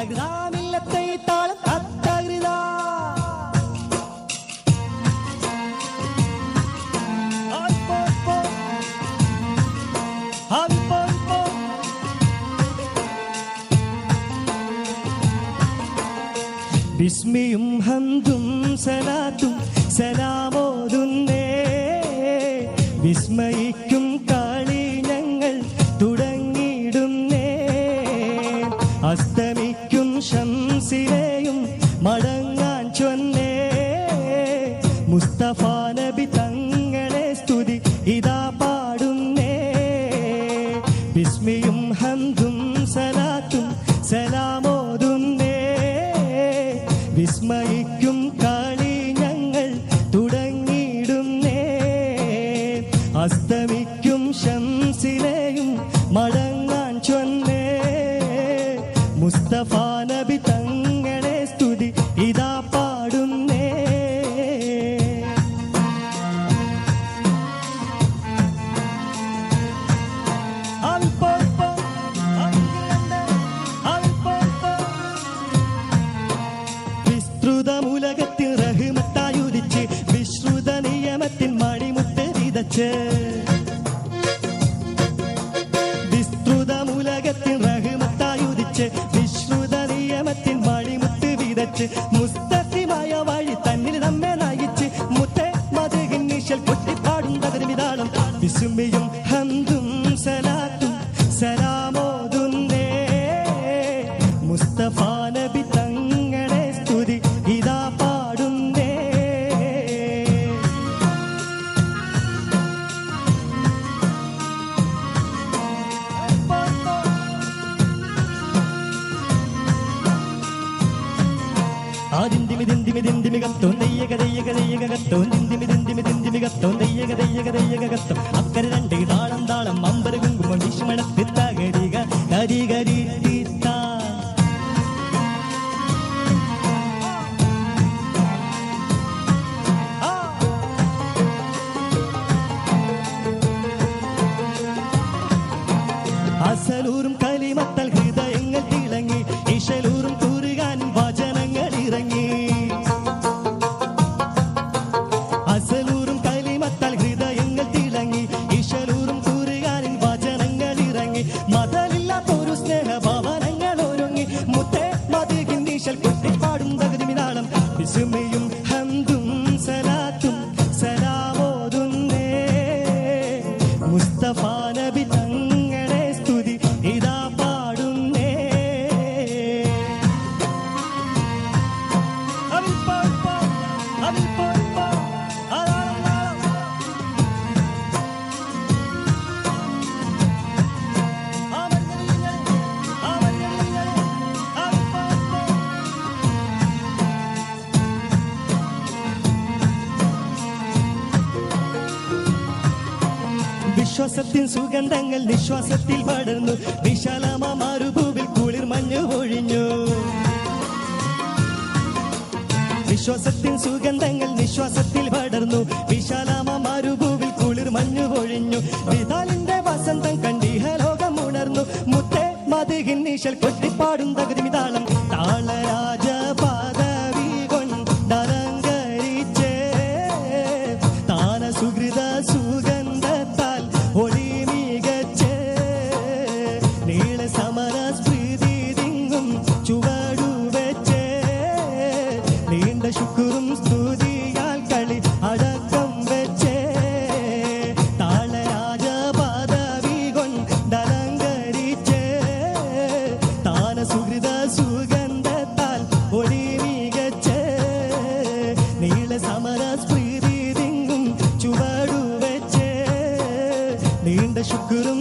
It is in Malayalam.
തകതാമില്ലത്തെ താളം തത്തകൃതാ ബിസ്മിയും ഹംദും സലാത്തും സലാമോതുന്നേ വിസ്മയിക്കും കളി ഞങ്ങൾ തുടങ്ങിയിടുന്നേ അസ്തമിക്കും ശംസിലെയും മടങ്ങാൻ ചൊന്നേ മുസ്തഫ നബി തങ്ങളെ സ്തുതി ഇതാ പാടുന്നേ ബിസ്മിയും ഹംദും സലാത്തും സലാമോതുന്നേ വിസ്മയിക്കും കളി ഞങ്ങൾ തുടങ്ങിയിടുന്നേ അസ്തമിക്കും ശംസിലെയും മടങ്ങാൻ ചൊന്നേ മുസ്തഫ നബി തങ്ങളെ സ്തുതി ഇതാ പാടുന്നേ വിസ്തൃതമുലകത്തിൽ റഹ്മത്തായുദിച്ച് വിശ്രുത നിയമത്തിൻ മണിമുത്ത് വിതച്ച് വിസ്തൃതമുലകത്തിൽ റഹ്മത്തായുദിച്ച് വിശ്രുത നിയമത്തിൻ മണിമുത്ത് വിതച്ച് മുസ്തഖിമായ വഴി തന്നിൽ നമ്മെ നയിച്ച് മുത്തേ മദ്ഹിൻ നിശൽ കൊട്ടിപ്പാടും തകർമിതാളം വിസ്മിയും ഹംദും സലാത്തും സലാമോതുന്നേ മുസ്തഫ നബി തങ്ങളെ സ്തുതി ഇതാ പാടുന്നേ ആദിന്തിമികത്തോ നെയ്യകത്തോ നിന്തിമികത്തോ നെയ്യകത്തോ അക്കരെ രണ്ട് താളം താളം അമ്പര കുങ്കുമം വിഷ്മണത്തി തകരിക കരികരി അസലൂറും കലിമത്തൽ ഹൃദയങ്ങൾ തിളങ്ങി ഇശലൂറും കുറുകാൻ വചനങ്ങൾ ഇറങ്ങി അസലൂറും കലിമത്തൽ ഹൃദയങ്ങൾ തിളങ്ങി ഇശലൂറും കുറുകാൻ വചനങ്ങൾ ഇറങ്ങി മതലില്ലാത്തൊരു സ്നേഹഭവനങ്ങൾ ഒരുങ്ങി മുത്തേ മദ്ഹിൻ നിശൽ കൊട്ടിപ്പാടും തകതിമിതാളം വിസ്മിയും ഹംദും സലാത്തും സലാമോതുന്നേ മുസ്തഫ നബി തങ്ങളെ സ്തുതി ഇതാ പാടുന്നേ വിശ്വാസത്തിൻ സുഗന്ധങ്ങൾ നിശ്വാസത്തിൽ പടർന്നു വിശാലമാ മരുഭൂവിൽ കുളിർ മഞ്ഞു ഒഴിഞ്ഞു വിശ്വാസത്തിൻ സുഗന്ധങ്ങൾ നിശ്വാസത്തിൽ പടർന്നു വിശാലമാ മരുഭൂവിൽ കുളിർ മഞ്ഞു ഒഴിഞ്ഞു വിതാലിന്റെ വസന്തം കണ്ടിഹലോകം ഉണർന്നു മുത്തേ മദ്ഹിൻ നിശൽ കൊട്ടിപ്പാടും തകതിമിതാളം താളരാജ പദവി കൊണ്ടലങ്കരിച്ചേ താന സുഹൃത സുഗന്ധത്താൽ ഒളി മികച്ചേ നീള സമര സ്മൃതി തിങ്ങും ചുവടു വെച്ചേ നീണ്ട ശുക്രും സ്തുതിയാൽ കളി അടക്കം വെച്ചേ താളരാജ പദവി കൊണ്ടലങ്കരിച്ചേ താന സുഹൃത സുഗന്ധത്താൽ ഒളി മികച്ചേ നീള സമര സ്മൃതി തിങ്ങും ചുവടു വെച്ചേ നീണ്ട ശുക്രും